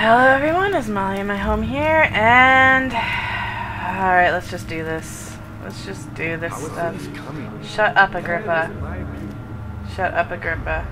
Hello everyone, it's Molly in my home here, and alright, let's just do this. Let's just do this stuff. Shut up, Agrippa. Shut up, Agrippa.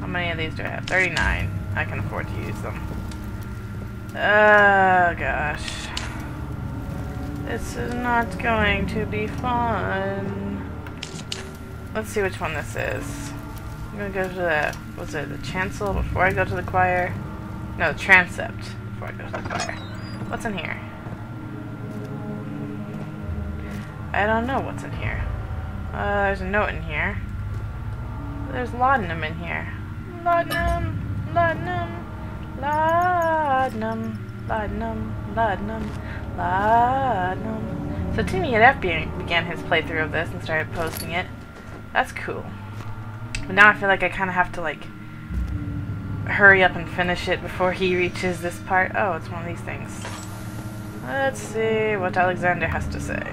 How many of these do I have? 39. I can afford to use them. Oh gosh. This is not going to be fun. Let's see which one this is. I'm gonna go to the, was it the chancel before I go to the choir? No, the transept before I go to the choir. What's in here? I don't know what's in here. There's a note in here. There's laudanum in here. Laudanum, laudanum, laudanum, laudanum, laudanum, laudanum. So Timmy at F began his playthrough of this and started posting it. That's cool. But now I feel like I kind of have to, like, hurry up and finish it before he reaches this part. Oh, it's one of these things. Let's see what Alexander has to say.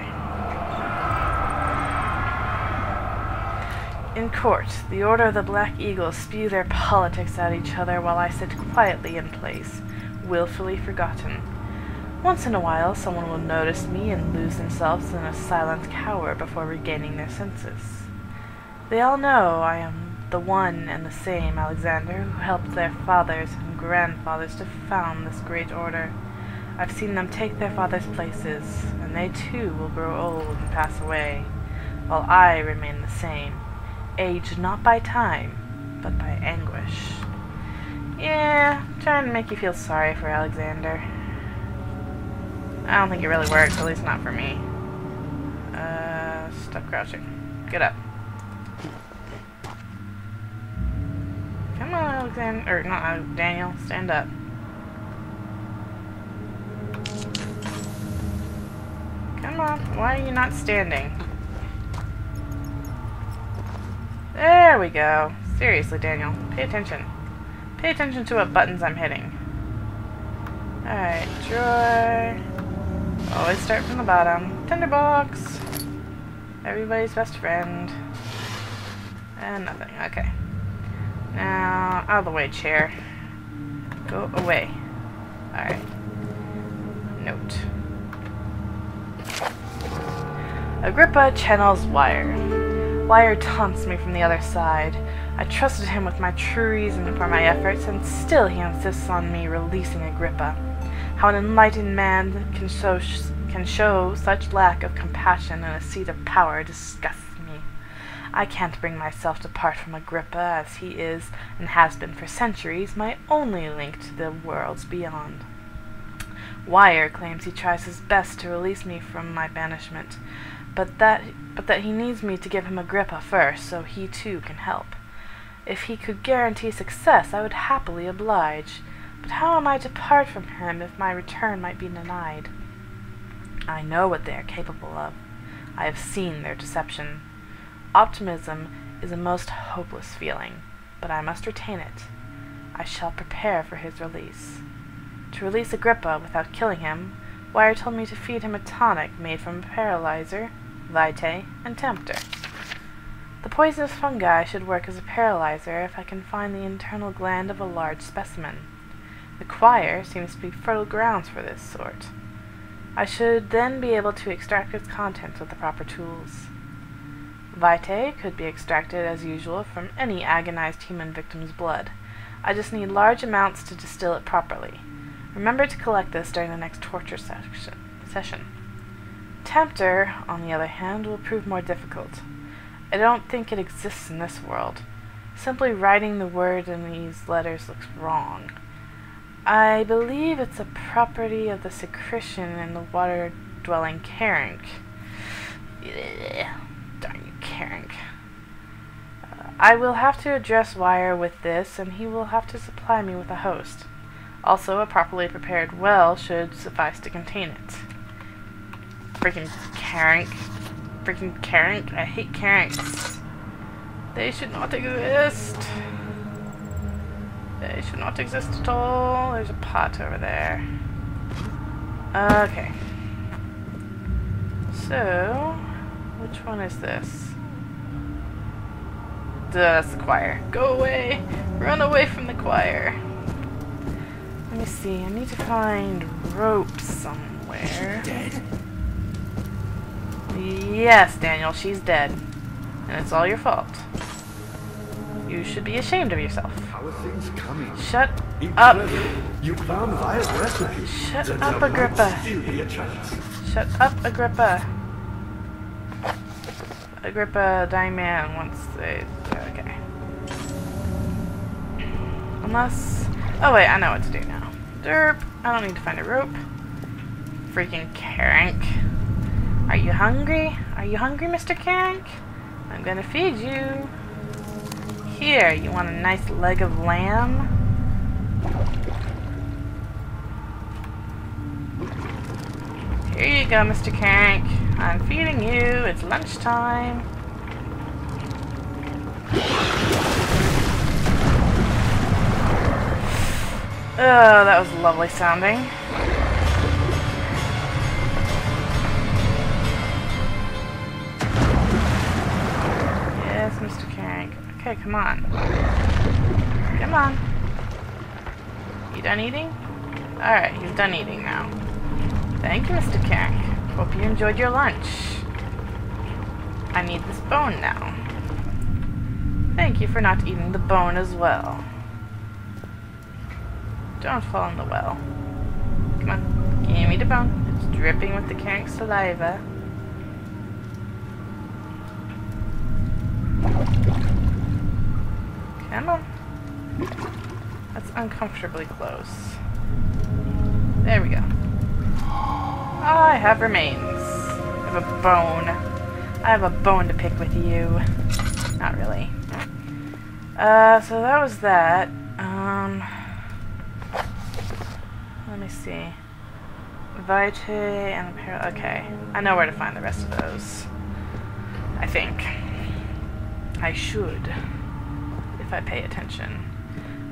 In court, the Order of the Black Eagle spew their politics at each other while I sit quietly in place, willfully forgotten. Once in a while, someone will notice me and lose themselves in a silent cower before regaining their senses. They all know I am the one and the same Alexander who helped their fathers and grandfathers to found this great order. I've seen them take their fathers' places, and they too will grow old and pass away, while I remain the same, aged not by time, but by anguish. Yeah, trying to make you feel sorry for Alexander. I don't think it really works, at least not for me. Stop crouching. Get up. Come on, Alexander, or not Daniel, stand up. Come on, why are you not standing? There we go. Seriously, Daniel, pay attention. Pay attention to what buttons I'm hitting. Alright, drawer. Always start from the bottom. Tinderbox. Everybody's best friend. And nothing, okay. Now, out of the way, chair. Go away. Alright. Note. Agrippa channels Wire. Wire taunts me from the other side. I trusted him with my true reason for my efforts, and still he insists on me releasing Agrippa. How an enlightened man can show such lack of compassion in a seat of power disgusts me. I can't bring myself to part from Agrippa, as he is, and has been for centuries, my only link to the worlds beyond. Wire claims he tries his best to release me from my banishment, but that he needs me to give him Agrippa first, so he too can help. If he could guarantee success, I would happily oblige, but how am I to part from him if my return might be denied? I know what they are capable of. I have seen their deception. Optimism is a most hopeless feeling, but I must retain it. I shall prepare for his release. To release Agrippa without killing him, Wire told me to feed him a tonic made from paralyzer, vitae, and tempter. The poisonous fungi should work as a paralyzer if I can find the internal gland of a large specimen. The choir seems to be fertile grounds for this sort. I should then be able to extract its contents with the proper tools. Vitae could be extracted as usual from any agonized human victim's blood. I just need large amounts to distill it properly. Remember to collect this during the next torture session. Tempter, on the other hand, will prove more difficult. I don't think it exists in this world. Simply writing the word in these letters looks wrong. I believe it's a property of the secretion in the water-dwelling Carank. Darn you, Carank. I will have to address Wire with this, and he will have to supply me with a host. Also, a properly prepared well should suffice to contain it. Freaking Carank. Freaking Carank. I hate Caranks. They should not exist. They should not exist at all. There's a pot over there. Okay. So, which one is this? That's the choir. Go away! Run away from the choir. Let me see. I need to find rope somewhere. Dead. Yes, Daniel, she's dead. And it's all your fault. You should be ashamed of yourself. How are things coming? Shut up. You found vile recipe. Shut Then up, there might Agrippa. still be a chance. Shut up, Agrippa. Agrippa, dying man, wants a... Okay. Unless... Oh wait, I know what to do now. Derp. I don't need to find a rope. Freaking Crank. Are you hungry? Are you hungry, Mr. Crank? I'm gonna feed you. Here, you want a nice leg of lamb? Here you go, Mr. Crank. I'm feeding you. It's lunchtime. Oh, that was lovely sounding. Yes, Mr. Crank. Okay, come on. Come on. You done eating? Alright, he's done eating now. Thank you, Mr. Crank. Hope you enjoyed your lunch. I need this bone now. Thank you for not eating the bone as well. Don't fall in the well. Come on, give me the bone. It's dripping with the Crank's saliva. Come on. That's uncomfortably close. There we go. I have remains. I have a bone. I have a bone to pick with you. Not really. So that was that. Let me see. Vitae and apparel. Okay. I know where to find the rest of those. I think. I should. If I pay attention.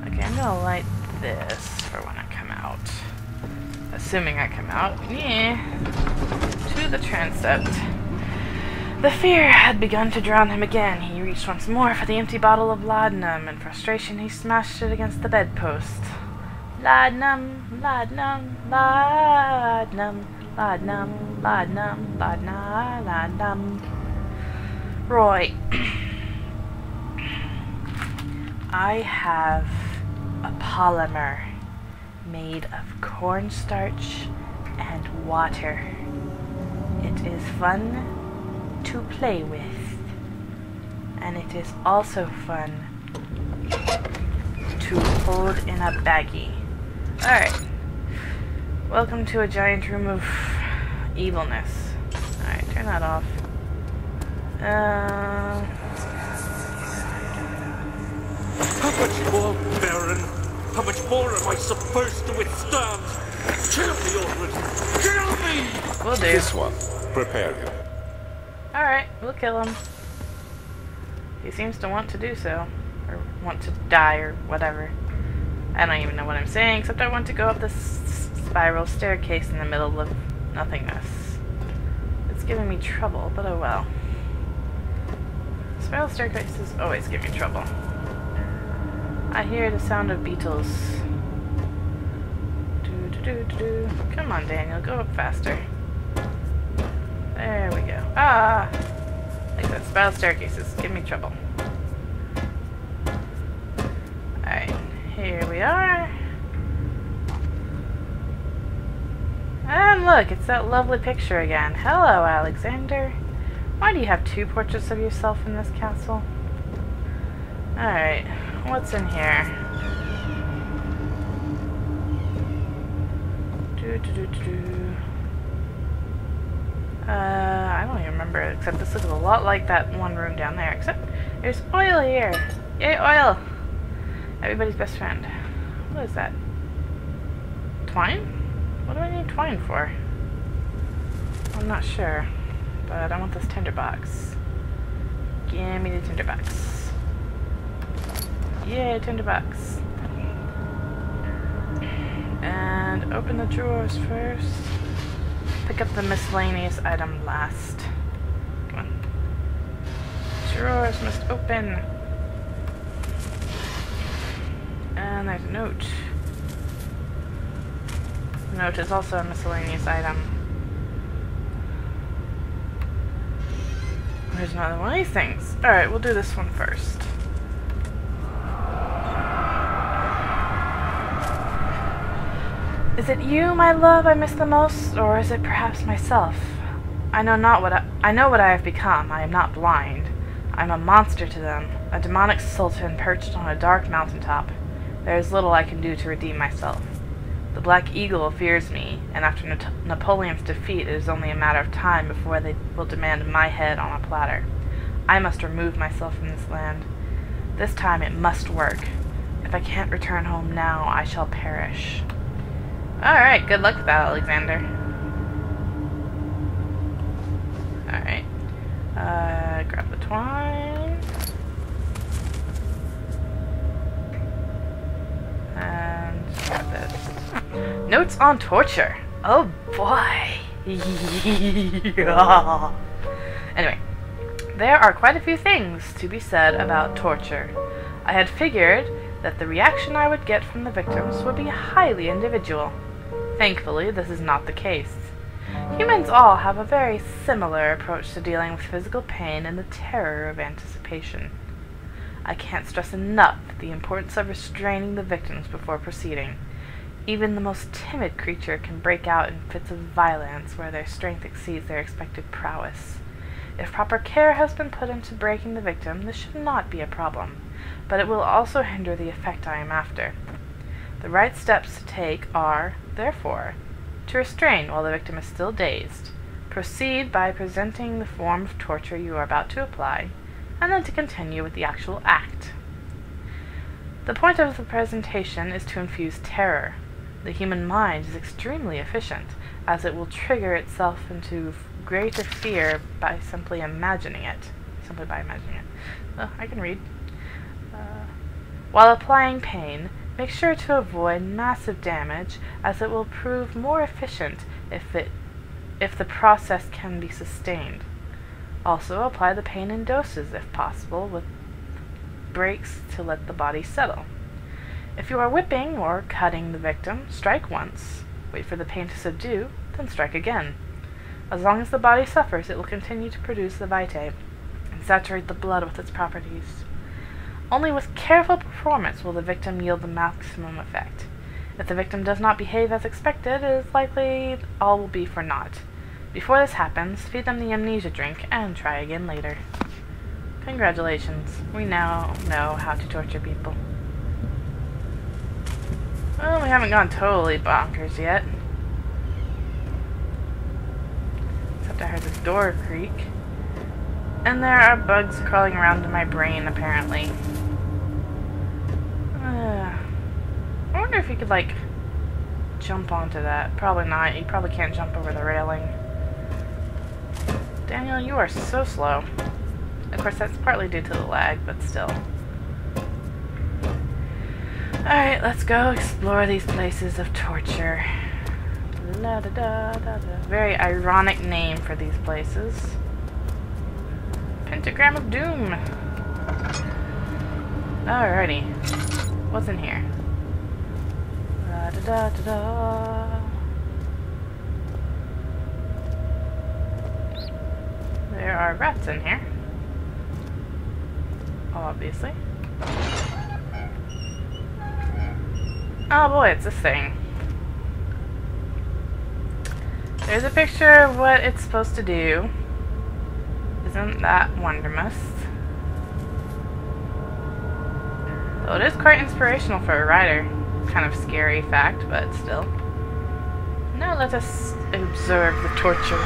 Okay, I'm gonna light this for when I come out. Assuming I come out. Yeah. To the transept. The fear had begun to drown him again. He reached once more for the empty bottle of laudanum. In frustration, he smashed it against the bedpost. Laudanum, laudanum, laudanum, laudanum, laudanum, laudanum, laudanum. Roy. I have a polymer made of cornstarch and water. It is fun to play with, and it is also fun to hold in a baggie. Alright. Welcome to a giant room of evilness. Alright, turn that off. How much more, Baron? How much more am I supposed to withstand? Kill me already! Kill me! Will do. This one. Prepare him. Alright, we'll kill him. He seems to want to do so. Or want to die or whatever. I don't even know what I'm saying, except I want to go up this spiral staircase in the middle of nothingness. It's giving me trouble, but oh well. Spiral staircases always give me trouble. I hear the sound of beetles. Do-do-do-do-do. Come on, Daniel, go up faster. There we go. Ah! Like that, spiral staircases give me trouble. Alright, here we are. And look, it's that lovely picture again. Hello, Alexander. Why do you have two portraits of yourself in this castle? Alright, what's in here? I don't even remember, except this looks a lot like that one room down there, except there's oil here. Yay, oil! Everybody's best friend. What is that? Twine? What do I need twine for? I'm not sure, but I want this tinderbox. Give me the tinderbox. Yeah, tinderbox. And open the drawers first. Pick up the miscellaneous item last. Come on. Drawers must open. And there's a note. The note is also a miscellaneous item. There's another one of these things. Alright, we'll do this one first. Is it you, my love, I miss the most, or is it perhaps myself? I know what I have become. I am not blind. I am a monster to them, a demonic sultan perched on a dark mountaintop. There is little I can do to redeem myself. The Black Eagle fears me, and after Napoleon's defeat, it is only a matter of time before they will demand my head on a platter. I must remove myself from this land. This time it must work. If I can't return home now, I shall perish. Alright, good luck with that, Alexander. Alright. Grab the twine. And grab this. Notes on torture. Oh boy. Yeah. Anyway, there are quite a few things to be said about torture. I had figured that the reaction I would get from the victims would be highly individual. Thankfully, this is not the case. Humans all have a very similar approach to dealing with physical pain and the terror of anticipation. I can't stress enough the importance of restraining the victims before proceeding. Even the most timid creature can break out in fits of violence where their strength exceeds their expected prowess. If proper care has been put into breaking the victim, this should not be a problem, but it will also hinder the effect I am after. The right steps to take are, therefore, to restrain while the victim is still dazed, proceed by presenting the form of torture you are about to apply, and then to continue with the actual act. The point of the presentation is to infuse terror. The human mind is extremely efficient, as it will trigger itself into greater fear by simply imagining it. I can read. While applying pain, make sure to avoid massive damage, as it will prove more efficient if the process can be sustained. Also, apply the pain in doses, if possible, with breaks to let the body settle. If you are whipping or cutting the victim, strike once, wait for the pain to subdue, then strike again. As long as the body suffers, it will continue to produce the vitae and saturate the blood with its properties. Only with careful performance will the victim yield the maximum effect. If the victim does not behave as expected, it is likely all will be for naught. Before this happens, feed them the amnesia drink and try again later. Congratulations, we now know how to torture people. Well, we haven't gone totally bonkers yet. Except I heard this door creak. And there are bugs crawling around in my brain, apparently. I wonder if you could, like, jump onto that. Probably not. You probably can't jump over the railing. Daniel, you are so slow. Of course, that's partly due to the lag, but still. Alright, let's go explore these places of torture. La da da da da. Very ironic name for these places. Pentagram of Doom. Alrighty. What's in here? Da da da da da. There are rats in here. Obviously. Oh boy, it's this thing. There's a picture of what it's supposed to do. Isn't that wonderful? Though it is quite inspirational for a writer. Kind of scary fact, but still. Now let us observe the torture.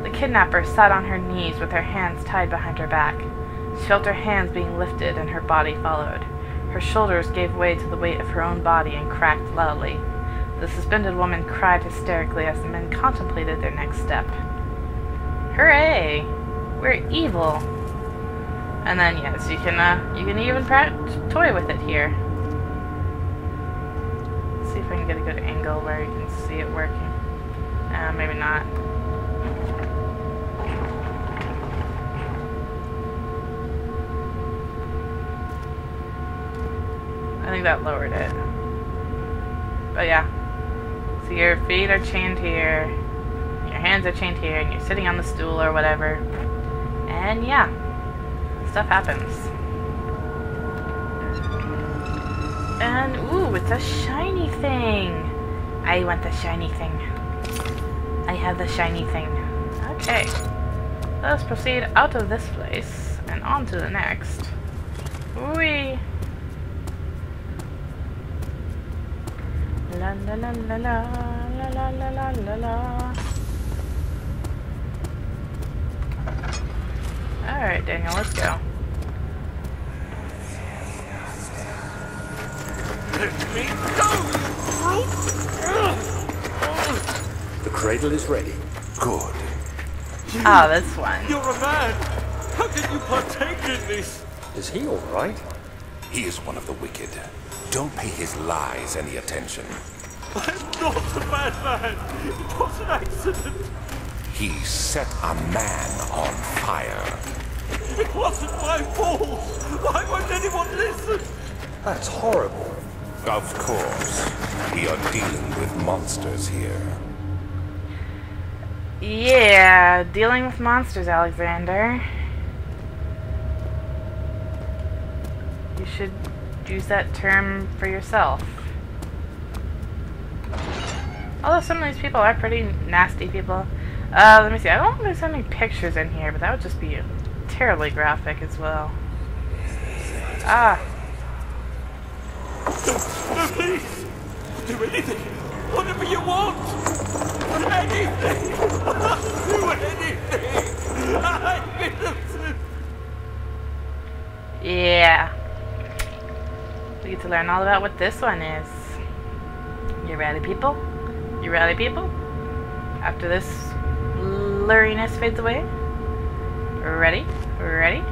The kidnapper sat on her knees with her hands tied behind her back. She felt her hands being lifted and her body followed. Her shoulders gave way to the weight of her own body and cracked loudly. The suspended woman cried hysterically as the men contemplated their next step. Hooray! We're evil! And then, yes, you can even toy with it here. Let's see if I can get a good angle where you can see it working. Maybe not. I think that lowered it. But yeah. So your feet are chained here, your hands are chained here, and you're sitting on the stool or whatever. And yeah, stuff happens. And ooh, it's a shiny thing. I want the shiny thing. I have the shiny thing. Okay. Let's proceed out of this place and on to the next. Whee! La la la la la la la la la la. Alright, Daniel, let's go. Let me go! The cradle is ready. Good. Ah, this one. You're a man! How can you partake in this? Is he all right? He is one of the wicked. Don't pay his lies any attention. I'm not a bad man! It was an accident! He set a man on fire. It wasn't my fault! Why won't anyone listen? That's horrible. Of course. We are dealing with monsters here. Yeah, dealing with monsters, Alexander. You should use that term for yourself. Although some of these people are pretty nasty people. Let me see. I don't think there's any pictures in here, but that would just be terribly graphic as well. Ah. No, please! Do anything! Whatever you want! Anything! Do anything! I'm innocent! Yeah. We get to learn all about what this one is. You ready, people? You ready, people? After this blurriness fades away. Ready? Ready?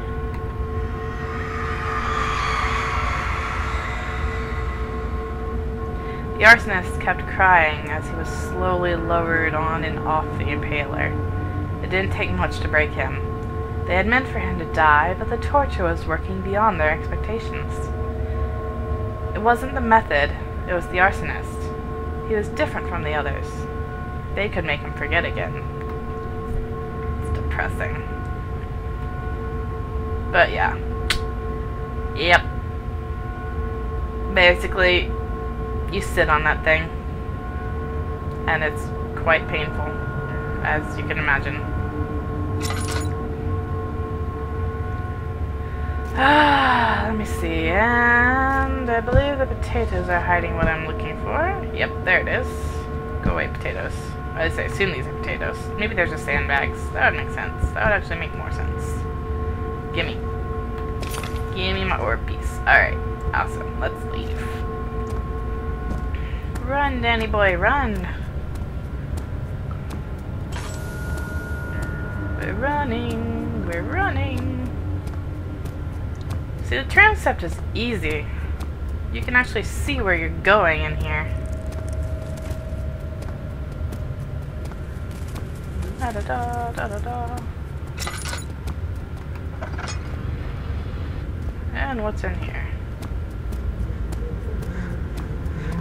The arsonist kept crying as he was slowly lowered on and off the impaler. It didn't take much to break him. They had meant for him to die, but the torture was working beyond their expectations. It wasn't the method, it was the arsonist. He was different from the others. They could make him forget again. It's depressing. But yeah. Yep. Basically, you sit on that thing, and it's quite painful, as you can imagine. Let me see, and I believe the potatoes are hiding what I'm looking for. Yep, there it is. Go away, potatoes. I assume these are potatoes. Maybe they're just sandbags. That would make sense. That would actually make more sense. Gimme. Gimme my orb piece. Alright, awesome. Let's leave. Run, Danny boy, run! We're running, we're running. See, the trancept is easy. You can actually see where you're going in here. Da da da da da da. And what's in here?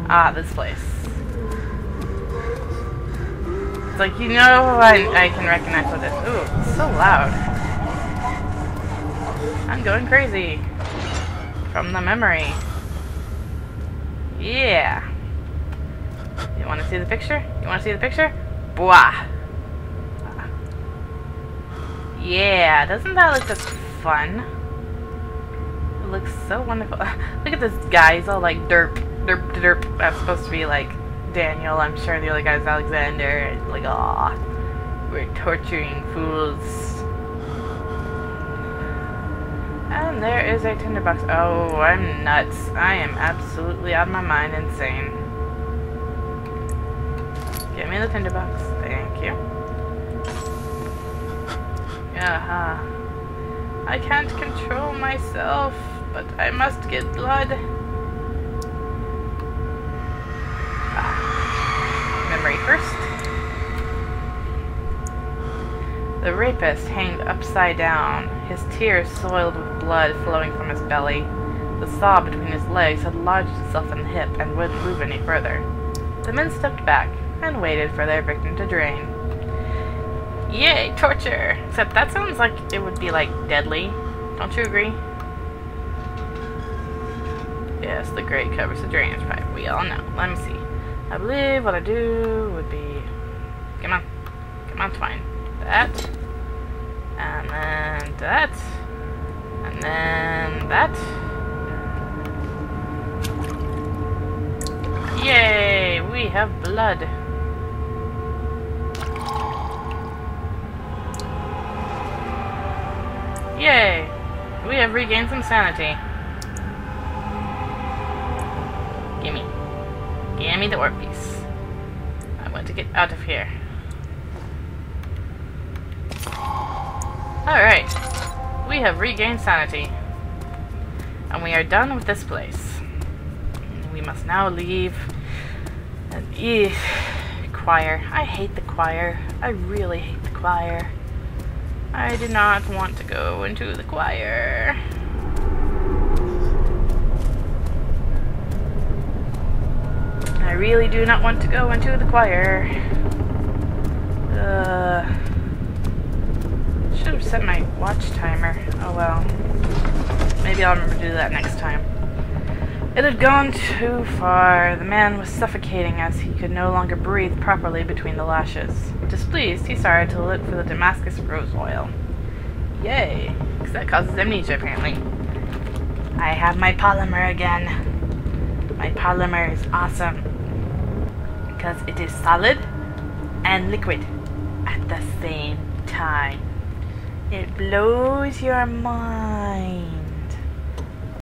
Ah, this place. It's like, you know, I can recognize what it is. Ooh, it's so loud. I'm going crazy. From the memory. Yeah. You want to see the picture? You want to see the picture? Bwah. Yeah, doesn't that look just fun? It looks so wonderful. Look at this guy, he's all like derp, derp, derp. That's supposed to be like Daniel. I'm sure the other guy's Alexander. It's like, aw, we're torturing fools. And there is a tinderbox. Oh, I'm nuts. I am absolutely out of my mind insane. Give me the tinderbox. Thank you. I can't control myself, but I must get blood. Memory first. The rapist hanged upside down, his tears soiled with blood flowing from his belly. The saw between his legs had lodged itself in the hip and wouldn't move any further. The men stepped back and waited for their victim to drain. Yay, torture! Except that sounds like it would be, like, deadly. Don't you agree? Yes, the grate covers the drainage pipe. We all know. Let me see. I believe what I do would be... Come on. Come on, twine. That. And then that. And then that. Yay! We have blood. Yay! We have regained some sanity. Gimme. Gimme the ore piece. I want to get out of here. Alright. We have regained sanity. And we are done with this place. We must now leave. And choir. I hate the choir. I really hate the choir. I do not want to go into the choir. I really do not want to go into the choir. Should have set my watch timer. Oh well. Maybe I'll remember to do that next time. It had gone too far. The man was suffocating as he could no longer breathe properly between the lashes. Displeased, he started to look for the Damascus rose oil. Yay! Because that causes amnesia, apparently. I have my polymer again. My polymer is awesome. Because it is solid and liquid at the same time. It blows your mind.